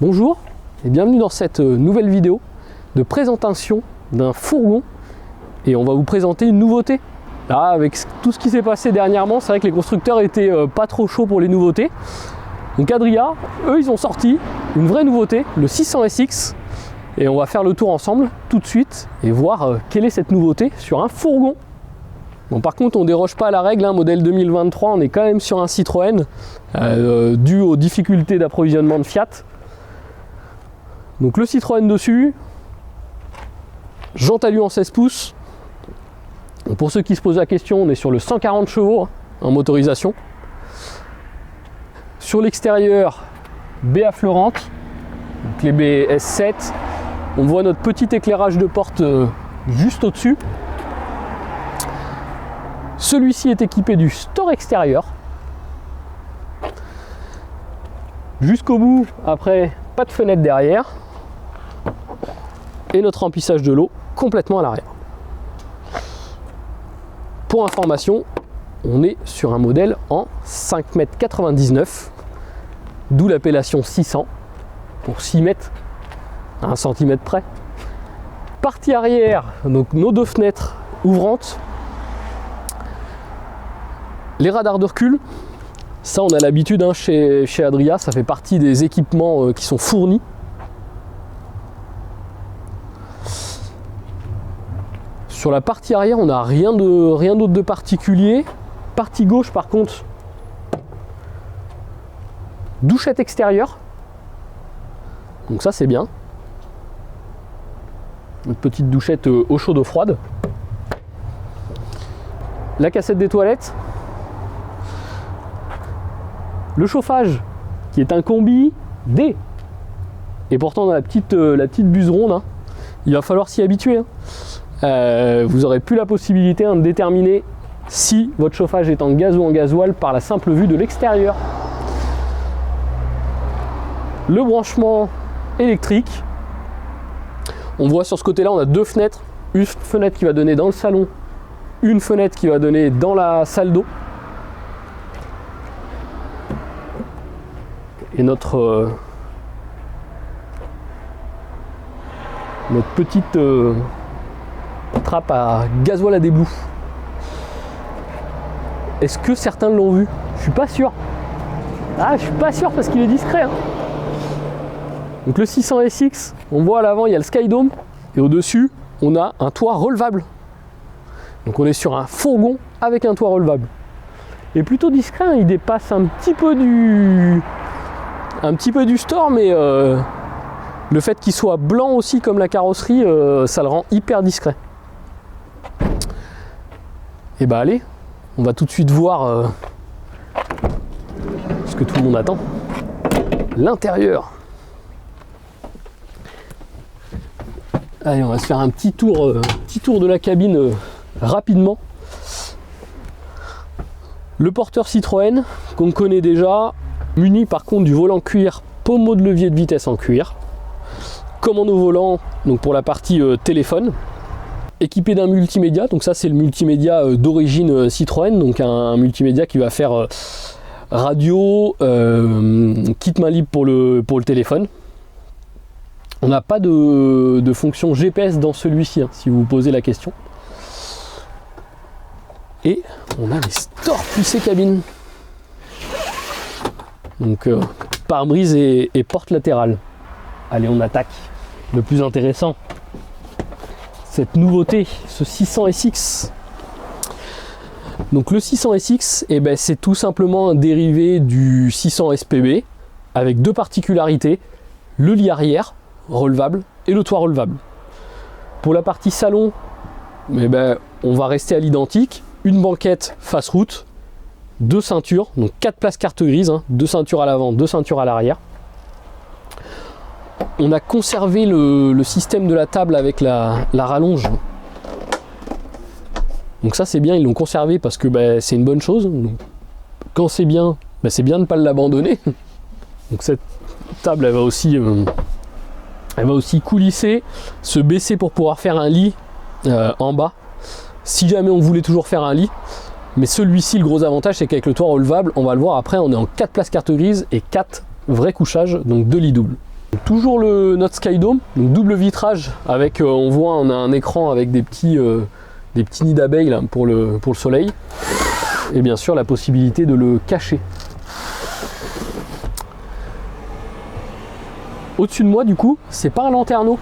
Bonjour et bienvenue dans cette nouvelle vidéo de présentation d'un fourgon et on va vous présenter une nouveauté. Là, avec tout ce qui s'est passé dernièrement, c'est vrai que les constructeurs étaient pas trop chauds pour les nouveautés. Donc Adria, eux, ils ont sorti une vraie nouveauté, le 600 SX, et on va faire le tour ensemble tout de suite et voir quelle est cette nouveauté sur un fourgon. Bon, par contre, on déroge pas à la règle, hein, modèle 2023, on est quand même sur un Citroën dû aux difficultés d'approvisionnement de Fiat. Donc le Citroën dessus, jante alu en 16 pouces. Pour ceux qui se posent la question, on est sur le 140 chevaux en motorisation. Sur l'extérieur, baies affleurantes, donc les baies S7. On voit notre petit éclairage de porte juste au-dessus. Celui-ci est équipé du store extérieur. Jusqu'au bout, après, pas de fenêtre derrière. Et notre remplissage de l'eau complètement à l'arrière. Pour information, on est sur un modèle en 5,99 m, d'où l'appellation 600 pour 6 mètres à 1 cm près. Partie arrière, donc nos deux fenêtres ouvrantes. Les radars de recul, ça on a l'habitude hein, chez Adria, ça fait partie des équipements qui sont fournis. Sur la partie arrière, on n'a rien d'autre de particulier. Partie gauche, par contre, douchette extérieure. Donc ça, c'est bien. Une petite douchette eau chaude, eau froide. La cassette des toilettes. Le chauffage, qui est un combi D. Et pourtant, on a la petite buse ronde. Hein. Il va falloir s'y habituer. Hein. Vous n'aurez plus la possibilité de déterminer si votre chauffage est en gaz ou en gasoil par la simple vue de l'extérieur. Le branchement électrique, on voit sur ce côté là on a deux fenêtres, une fenêtre qui va donner dans le salon, une fenêtre qui va donner dans la salle d'eau, et notre petite trappe à gasoil à débout. Est-ce que certains l'ont vu? Je suis pas sûr. Ah, je suis pas sûr parce qu'il est discret. Hein. Donc le 600 SX, on voit à l'avant il y a le Skydome et au-dessus on a un toit relevable. Donc on est sur un fourgon avec un toit relevable. Et plutôt discret, hein, il dépasse un petit peu du store, mais le fait qu'il soit blanc aussi comme la carrosserie, ça le rend hyper discret. Et bah allez, on va tout de suite voir ce que tout le monde attend. L'intérieur. Allez, on va se faire un petit tour de la cabine rapidement. Le porteur Citroën, qu'on connaît déjà, muni par contre du volant cuir, pommeau de levier de vitesse en cuir. Commande au volant, donc pour la partie téléphone. Équipé d'un multimédia, donc ça c'est le multimédia d'origine Citroën, donc un multimédia qui va faire radio, kit main libre pour le téléphone. On n'a pas de fonction GPS dans celui-ci, hein, si vous vous posez la question. Et on a les stores plissés cabine. Donc pare-brise et porte latérale. Allez, on attaque. Le plus intéressant. Cette nouveauté, ce 600 SX. Donc le 600 SX, eh ben, c'est tout simplement un dérivé du 600 SPB avec deux particularités, le lit arrière relevable et le toit relevable. Pour la partie salon, eh ben, on va rester à l'identique, une banquette face route, deux ceintures, donc 4 places carte grise, hein, 2 ceintures à l'avant, 2 ceintures à l'arrière. On a conservé le système de la table avec la rallonge. Donc ça c'est bien, ils l'ont conservé parce que bah, c'est une bonne chose. Donc, quand c'est bien, bah, c'est bien de ne pas l'abandonner. Donc cette table elle va aussi coulisser, se baisser pour pouvoir faire un lit en bas. Si jamais on voulait toujours faire un lit. Mais celui-ci, le gros avantage, c'est qu'avec le toit relevable, on va le voir après, on est en 4 places carte grise et 4 vrais couchages, donc 2 lits doubles. Toujours notre Skydome, donc double vitrage avec, on a un écran avec des petits nids d'abeilles là, pour le soleil. Et bien sûr la possibilité de le cacher. Au-dessus de moi du coup, c'est pas un lanterneau,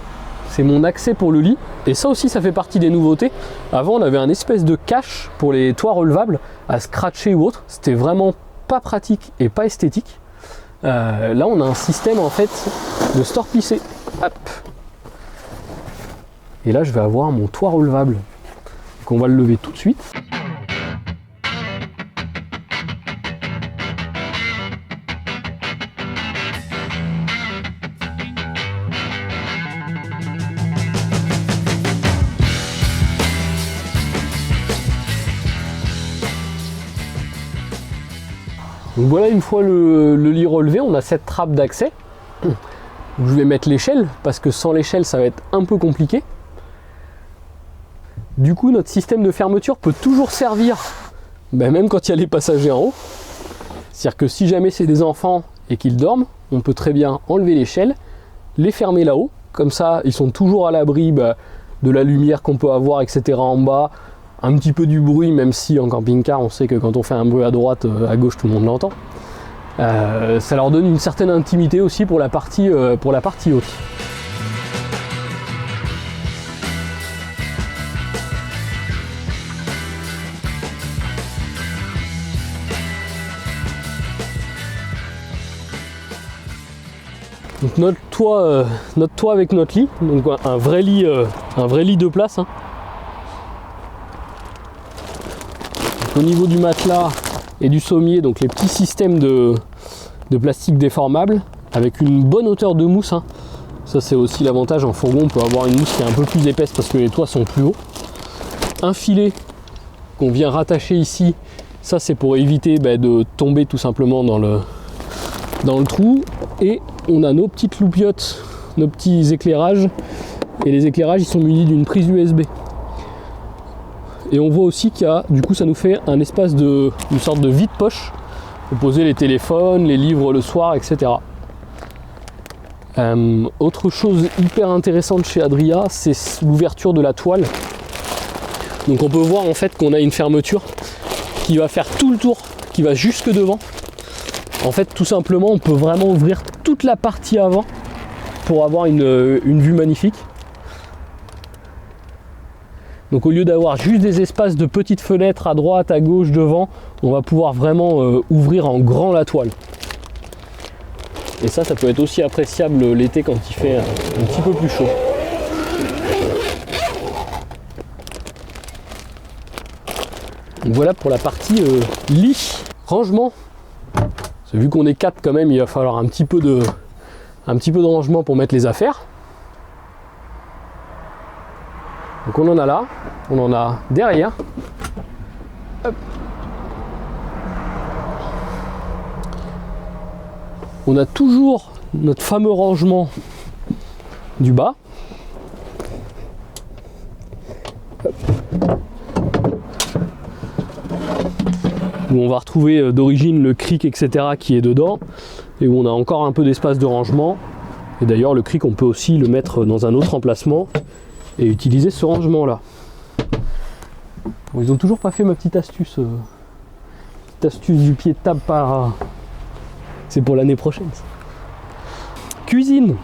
c'est mon accès pour le lit. Et ça aussi ça fait partie des nouveautés. Avant on avait un espèce de cache pour les toits relevables à scratcher ou autre. C'était vraiment pas pratique et pas esthétique. Là on a un système en fait de store plissé. Hop. Et là je vais avoir mon toit relevable. Donc on va le lever tout de suite. Donc voilà, une fois le lit relevé, on a cette trappe d'accès. Je vais mettre l'échelle, parce que sans l'échelle, ça va être un peu compliqué. Du coup, notre système de fermeture peut toujours servir, même quand il y a les passagers en haut. C'est-à-dire que si jamais c'est des enfants et qu'ils dorment, on peut très bien enlever l'échelle, les fermer là-haut. Comme ça, ils sont toujours à l'abri de la lumière qu'on peut avoir, etc. en bas. Un petit peu du bruit, même si en camping-car on sait que quand on fait un bruit à droite, à gauche tout le monde l'entend. Ça leur donne une certaine intimité aussi pour la partie haute. Donc notre toit avec notre lit, donc un vrai lit de place. Hein. Au niveau du matelas et du sommier, donc les petits systèmes de plastique déformable avec une bonne hauteur de mousse. Hein. Ça c'est aussi l'avantage en fourgon, on peut avoir une mousse qui est un peu plus épaisse parce que les toits sont plus hauts. Un filet qu'on vient rattacher ici, ça c'est pour éviter de tomber tout simplement dans le trou. Et on a nos petites loupiottes, nos petits éclairages. Et les éclairages ils sont munis d'une prise USB. Et on voit aussi qu'il y a, du coup ça nous fait un espace une sorte de vide-poche pour poser les téléphones, les livres le soir, etc. Autre chose hyper intéressante chez Adria, c'est l'ouverture de la toile. Donc on peut voir en fait qu'on a une fermeture qui va faire tout le tour, qui va jusque devant. En fait tout simplement on peut vraiment ouvrir toute la partie avant pour avoir une vue magnifique. Donc au lieu d'avoir juste des espaces de petites fenêtres à droite, à gauche, devant, on va pouvoir vraiment ouvrir en grand la toile. Et ça peut être aussi appréciable l'été quand il fait un petit peu plus chaud. Donc voilà pour la partie lit. Rangement. Vu qu'on est 4 quand même, il va falloir un petit peu de rangement pour mettre les affaires. Donc on en a là, on en a derrière. Hop. On a toujours notre fameux rangement du bas. Hop. Où on va retrouver d'origine le cric, etc. qui est dedans. Et où on a encore un peu d'espace de rangement. Et d'ailleurs le cric on peut aussi le mettre dans un autre emplacement et utiliser ce rangement là. Bon, ils ont toujours pas fait ma petite astuce du pied de table par... C'est pour l'année prochaine ça. Cuisine.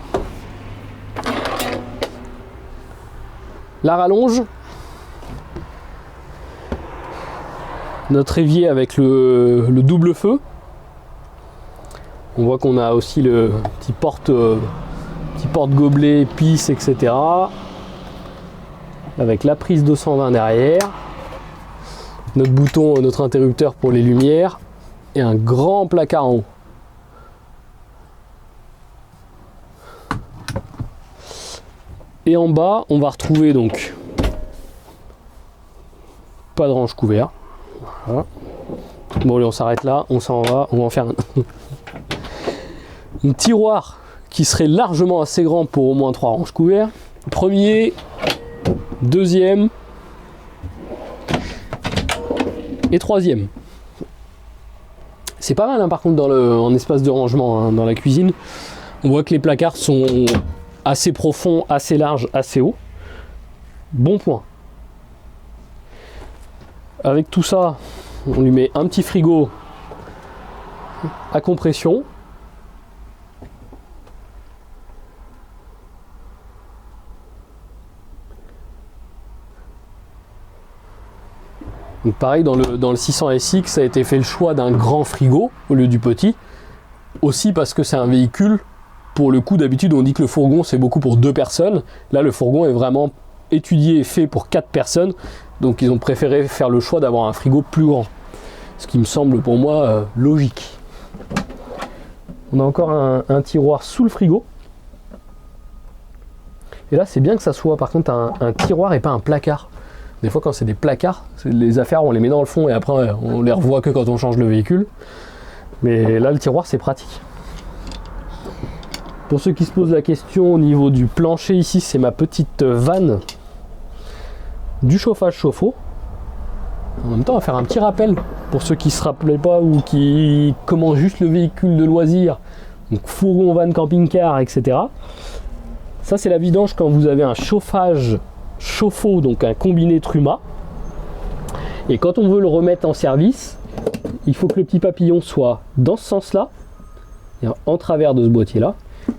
La rallonge. Notre évier avec le double feu. On voit qu'on a aussi le petit porte-gobelet, pisse, etc. Avec la prise 220 derrière. Notre bouton, notre interrupteur pour les lumières. Et un grand placard en haut. Et en bas, on va retrouver donc pas de range couvert. Voilà. Bon, allez, on s'arrête là, on s'en va, on va en faire un tiroir qui serait largement assez grand pour au moins 3 ranges couverts. Premier, deuxième et troisième. C'est pas mal hein, par contre en espace de rangement hein, dans la cuisine. On voit que les placards sont assez profonds, assez larges, assez hauts. Bon point. Avec tout ça, on lui met un petit frigo à compression. Donc pareil, dans le 600 SX, ça a été fait le choix d'un grand frigo au lieu du petit. Aussi parce que c'est un véhicule, pour le coup d'habitude on dit que le fourgon c'est beaucoup pour 2 personnes. Là le fourgon est vraiment étudié et fait pour 4 personnes. Donc ils ont préféré faire le choix d'avoir un frigo plus grand. Ce qui me semble pour moi logique. On a encore un tiroir sous le frigo. Et là c'est bien que ça soit par contre un tiroir et pas un placard. Des fois quand c'est des placards, les affaires on les met dans le fond et après on les revoit que quand on change le véhicule. Mais là le tiroir c'est pratique. Pour ceux qui se posent la question au niveau du plancher, ici c'est ma petite vanne du chauffage chauffe-eau. En même temps on va faire un petit rappel pour ceux qui ne se rappelaient pas ou qui commencent juste le véhicule de loisir. Donc fourgon, van, camping-car, etc. Ça c'est la vidange quand vous avez un chauffage chauffe-eau, donc un combiné Truma. Et quand on veut le remettre en service, il faut que le petit papillon soit dans ce sens-là, en travers de ce boîtier-là,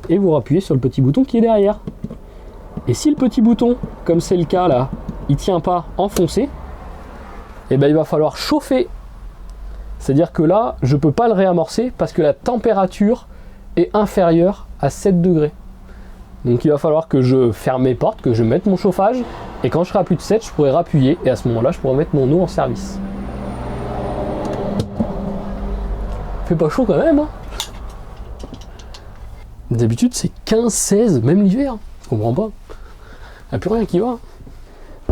et vous appuyez sur le petit bouton qui est derrière. Et si le petit bouton, comme c'est le cas là, il tient pas enfoncé, et ben il va falloir chauffer. C'est-à-dire que là, je peux pas le réamorcer parce que la température est inférieure à 7 degrés. Donc il va falloir que je ferme mes portes, que je mette mon chauffage, et quand je serai à plus de 7, je pourrai rappuyer, et à ce moment-là, je pourrai mettre mon eau en service. Fait pas chaud quand même, hein. D'habitude c'est 15-16, même l'hiver, je comprends pas. Il n'y a plus rien qui va.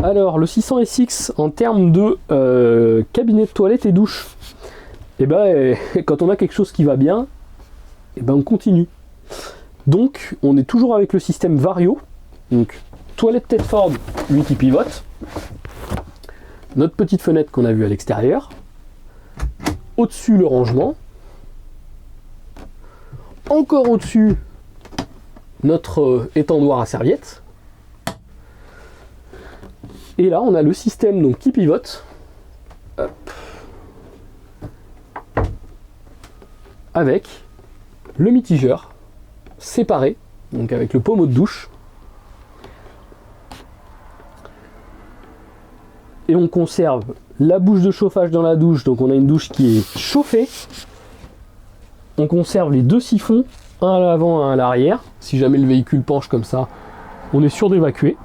Alors le 600 SX en termes de cabinet de toilette et douche, et ben quand on a quelque chose qui va bien, et ben on continue. Donc on est toujours avec le système Vario, donc toilette Tedford, lui qui pivote, notre petite fenêtre qu'on a vue à l'extérieur, au-dessus le rangement, encore au-dessus notre étendoir à serviettes, et là on a le système donc qui pivote. Hop. Avec le mitigeur séparé, donc avec le pommeau de douche, et on conserve la bouche de chauffage dans la douche, donc on a une douche qui est chauffée. On conserve les 2 siphons, un à l'avant, un à l'arrière. Si jamais le véhicule penche comme ça, on est sûr d'évacuer.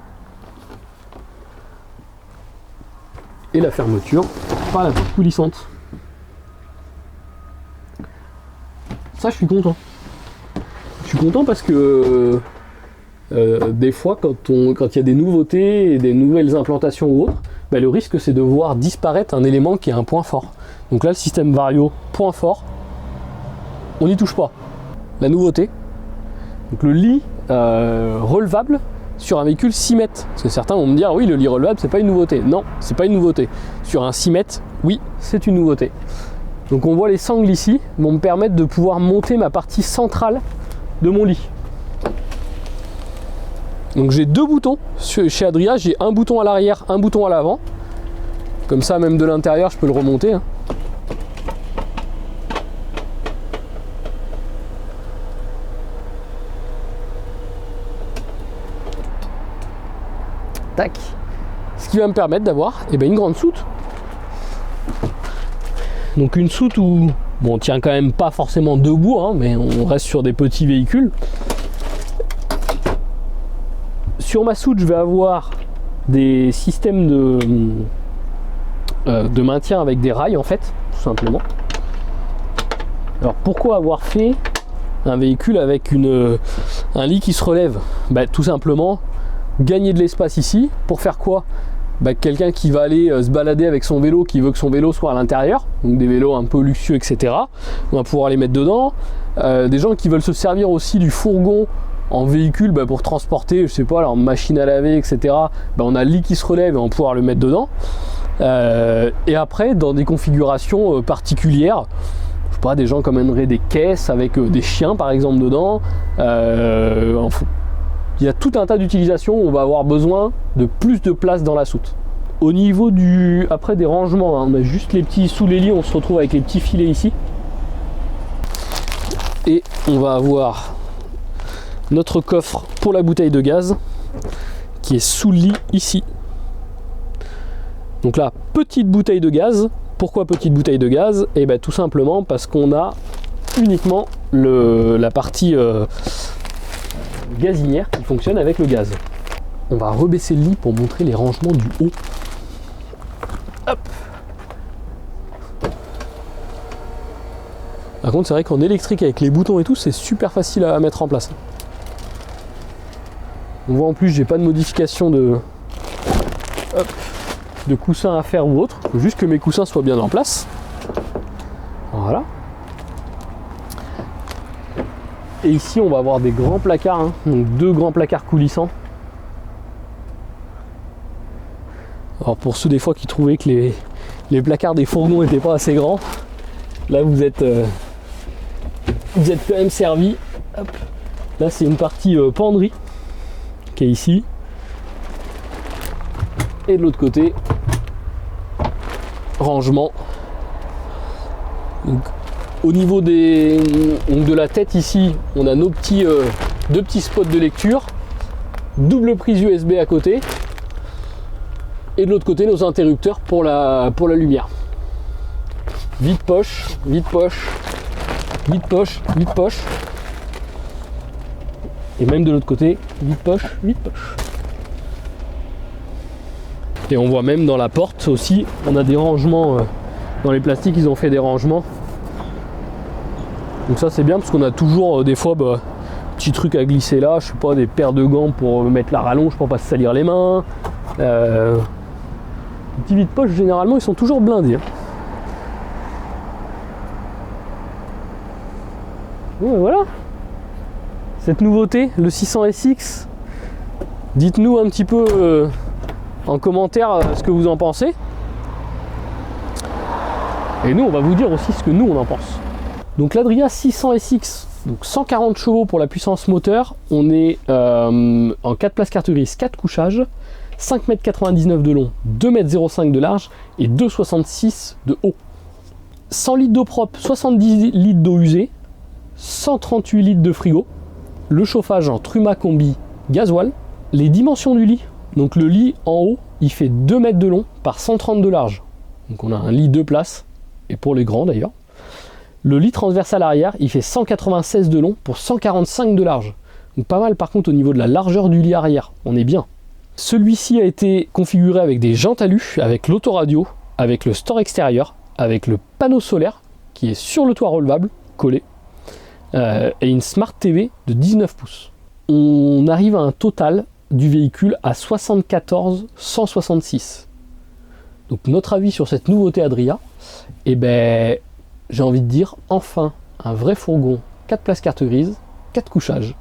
Et la fermeture par la porte coulissante. Ça, je suis content. Je suis content parce que des fois, quand il y a des nouveautés et des nouvelles implantations ou autres, bah, le risque c'est de voir disparaître un élément qui est un point fort. Donc là, le système Vario, point fort, on n'y touche pas. La nouveauté, donc le lit relevable sur un véhicule 6 mètres. Parce que certains vont me dire, oui, le lit relevable, c'est pas une nouveauté. Non, c'est pas une nouveauté. Sur un 6 mètres, oui, c'est une nouveauté. Donc on voit les sangles ici, vont me permettre de pouvoir monter ma partie centrale de mon lit. Donc j'ai 2 boutons. Chez Adria, j'ai un bouton à l'arrière, un bouton à l'avant. Comme ça, même de l'intérieur, je peux le remonter, hein. Tac. Ce qui va me permettre d'avoir une grande soute. Donc une soute où bon, on tient quand même pas forcément debout, hein, mais on reste sur des petits véhicules. Sur ma soute, je vais avoir des systèmes de maintien avec des rails en fait, tout simplement. Alors pourquoi avoir fait un véhicule avec un lit qui se relève? Tout simplement gagner de l'espace ici pour faire quoi? Quelqu'un qui va aller se balader avec son vélo, qui veut que son vélo soit à l'intérieur, donc des vélos un peu luxueux, etc. On va pouvoir les mettre dedans. Des gens qui veulent se servir aussi du fourgon en véhicule pour transporter, je sais pas, leur machine à laver, etc. On a le lit qui se relève et on va pouvoir le mettre dedans. Et après, dans des configurations particulières, sais pas, des gens qui emmèneraient des caisses avec des chiens par exemple dedans. Il y a tout un tas d'utilisations où on va avoir besoin de plus de place dans la soute. Au niveau après des rangements, hein, on a juste les petits sous les lits, on se retrouve avec les petits filets ici. Et on va avoir notre coffre pour la bouteille de gaz qui est sous le lit ici. Donc là, petite bouteille de gaz. Pourquoi petite bouteille de gaz? Et bien tout simplement parce qu'on a uniquement la partie gazinière qui fonctionne avec le gaz. On va rebaisser le lit pour montrer les rangements du haut. Hop. Par contre, c'est vrai qu'en électrique avec les boutons et tout, c'est super facile à mettre en place. On voit en plus, j'ai pas de modification de coussins à faire ou autre. Faut juste que mes coussins soient bien en place. Voilà. Et ici, on va avoir des grands placards, hein. Donc 2 grands placards coulissants. Alors pour ceux des fois qui trouvaient que les placards des fourgons n'étaient pas assez grands, là vous êtes quand même servi. Hop. Là c'est une partie penderie qui est ici. Et de l'autre côté, rangement. Donc, au niveau de la tête ici, on a nos petits 2 petits spots de lecture, double prise USB à côté, et de l'autre côté nos interrupteurs pour la lumière. Vide poche, vide poche, vide poche, vide poche. Et même de l'autre côté, vide poche, vide poche. Et on voit même dans la porte aussi, on a des rangements dans les plastiques, ils ont fait des rangements. Donc ça c'est bien parce qu'on a toujours des fois petits trucs à glisser là, je sais pas, des paires de gants pour mettre la rallonge pour pas se salir les mains. Les petits vide-poche généralement ils sont toujours blindés. Hein. Ouais, voilà. Cette nouveauté, le 600SX. Dites-nous un petit peu en commentaire ce que vous en pensez. Et nous on va vous dire aussi ce que nous on en pense. Donc l'Adria 600SX, donc 140 chevaux pour la puissance moteur, on est en 4 places carte grise, 4 couchages, 5,99 m de long, 2,05 m de large et 2,66 m de haut. 100 litres d'eau propre, 70 litres d'eau usée, 138 litres de frigo, le chauffage en Truma Combi gasoil, les dimensions du lit, donc le lit en haut, il fait 2 mètres de long par 130 de large. Donc on a un lit 2 places, et pour les grands d'ailleurs. Le lit transversal arrière, il fait 196 de long pour 145 de large. Donc pas mal par contre au niveau de la largeur du lit arrière, on est bien. Celui-ci a été configuré avec des jantes alu, avec l'autoradio, avec le store extérieur, avec le panneau solaire qui est sur le toit relevable, collé, et une Smart TV de 19 pouces. On arrive à un total du véhicule à 74 166. Donc notre avis sur cette nouveauté Adria, eh ben, j'ai envie de dire, enfin, un vrai fourgon, 4 places carte grise, 4 couchages.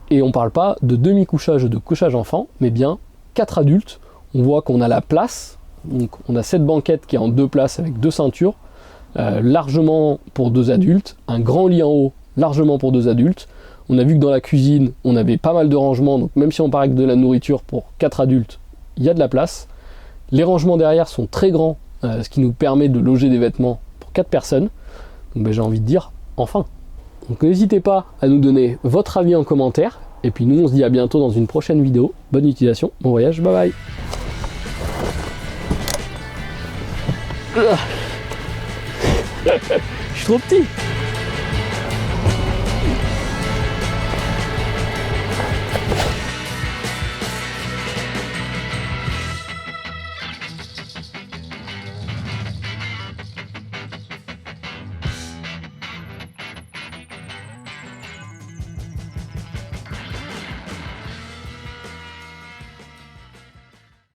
Et on parle pas de demi-couchage, de couchage enfant, mais bien 4 adultes. On voit qu'on a la place, donc on a cette banquette qui est en 2 places avec 2 ceintures, largement pour 2 adultes, un grand lit en haut, largement pour 2 adultes. On a vu que dans la cuisine, on avait pas mal de rangements, donc même si on part avec de la nourriture pour 4 adultes, il y a de la place. Les rangements derrière sont très grands, ce qui nous permet de loger des vêtements pour 4 personnes. Donc j'ai envie de dire, enfin. Donc n'hésitez pas à nous donner votre avis en commentaire. Et puis nous on se dit à bientôt dans une prochaine vidéo. Bonne utilisation, bon voyage, bye bye. Je suis trop petit.